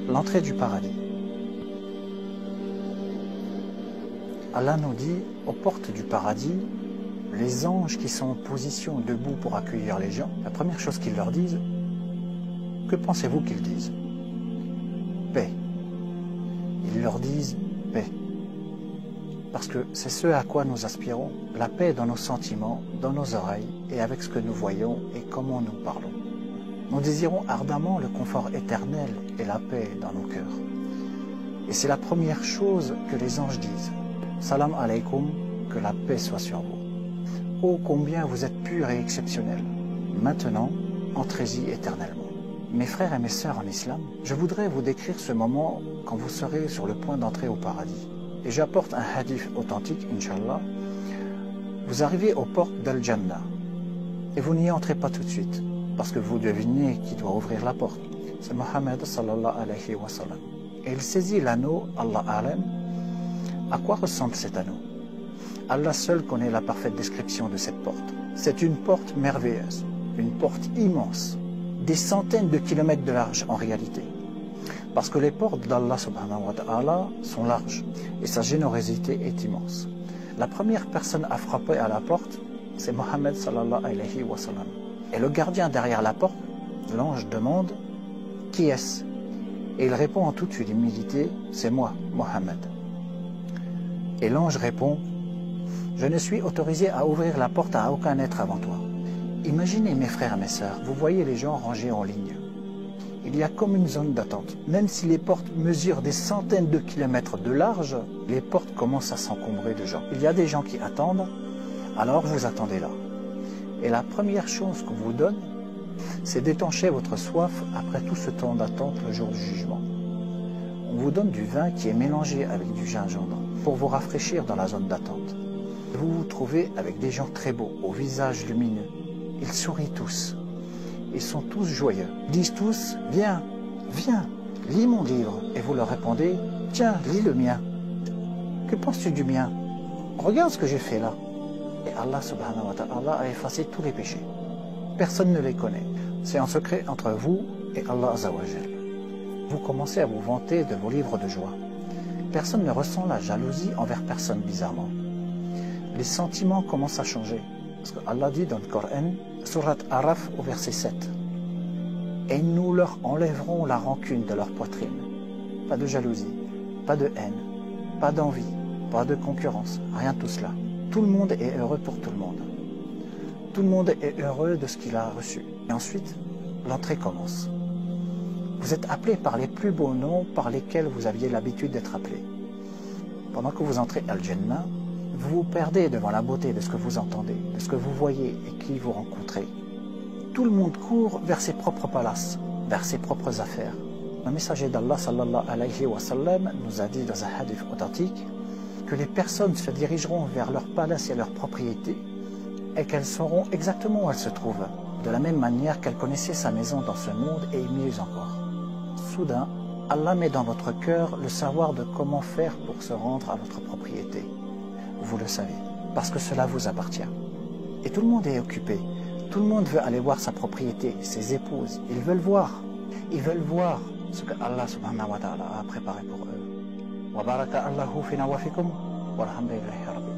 l'entrée du paradis. Allah nous dit, aux portes du paradis, les anges qui sont en position debout pour accueillir les gens, la première chose qu'ils leur disent, que pensez-vous qu'ils disent? Paix. Ils leur disent paix. Parce que c'est ce à quoi nous aspirons, la paix dans nos sentiments, dans nos oreilles et avec ce que nous voyons et comment nous parlons. Nous désirons ardemment le confort éternel et la paix dans nos cœurs. Et c'est la première chose que les anges disent. Salam alaikum, que la paix soit sur vous. Oh, combien vous êtes purs et exceptionnels. Maintenant, entrez-y éternellement. Mes frères et mes sœurs en islam, je voudrais vous décrire ce moment quand vous serez sur le point d'entrer au paradis. Et j'apporte un hadith authentique, Inch'Allah. Vous arrivez aux portes d'Al-Jannah et vous n'y entrez pas tout de suite parce que vous devinez qui doit ouvrir la porte. C'est Mohammed sallallahu alayhi wa sallam. Et il saisit l'anneau, Allah alam. À quoi ressemble cet anneau? Allah seul connaît la parfaite description de cette porte. C'est une porte merveilleuse, une porte immense, des centaines de kilomètres de large en réalité. Parce que les portes d'Allah subhanahu wa ta'ala sont larges et sa générosité est immense. La première personne à frapper à la porte, c'est Mohammed sallallahu alayhi wa sallam. Et le gardien derrière la porte, l'ange demande « Qui est-ce » Et il répond en toute humilité « C'est moi, Mohammed ». Et l'ange répond « Je ne suis autorisé à ouvrir la porte à aucun être avant toi. » Imaginez mes frères et mes sœurs, vous voyez les gens rangés en ligne. Il y a comme une zone d'attente. Même si les portes mesurent des centaines de kilomètres de large, les portes commencent à s'encombrer de gens. Il y a des gens qui attendent, alors vous attendez là. Et la première chose qu'on vous donne, c'est d'étancher votre soif après tout ce temps d'attente le jour du jugement. On vous donne du vin qui est mélangé avec du gingembre pour vous rafraîchir dans la zone d'attente. Vous vous trouvez avec des gens très beaux, au visage lumineux. Ils sourient tous. Ils sont tous joyeux. Ils disent tous, viens, viens, lis mon livre. Et vous leur répondez, tiens, lis le mien. Que penses-tu du mien? Regarde ce que j'ai fait là. Et Allah subhanahu wa ta'ala a effacé tous les péchés. Personne ne les connaît. C'est en secret entre vous et Allah azza wa jal. Vous commencez à vous vanter de vos livres de joie. Personne ne ressent la jalousie envers personne bizarrement. Les sentiments commencent à changer. Parce que Allah dit dans le Coran, Surat Araf au verset 7, « Et nous leur enlèverons la rancune de leur poitrine. » Pas de jalousie, pas de haine, pas d'envie, pas de concurrence, rien de tout cela. Tout le monde est heureux pour tout le monde. Tout le monde est heureux de ce qu'il a reçu. Et ensuite, l'entrée commence. Vous êtes appelé par les plus beaux noms par lesquels vous aviez l'habitude d'être appelé. Pendant que vous entrez à Al-Jannah, vous vous perdez devant la beauté de ce que vous entendez, de ce que vous voyez et qui vous rencontrez. Tout le monde court vers ses propres palaces, vers ses propres affaires. Le messager d'Allah sallallahu alayhi wa sallam nous a dit dans un hadith authentique que les personnes se dirigeront vers leur palace et leurs propriétés et qu'elles sauront exactement où elles se trouvent, de la même manière qu'elles connaissaient sa maison dans ce monde et mieux encore. Soudain, Allah met dans votre cœur le savoir de comment faire pour se rendre à votre propriété. Vous le savez, parce que cela vous appartient. Et tout le monde est occupé. Tout le monde veut aller voir sa propriété, ses épouses. Ils veulent voir. Ils veulent voir ce que Allah subhanahu wa ta'ala a préparé pour eux. Wa baraka Allahu fina wa fikum. Walhamdulillahi rabbil.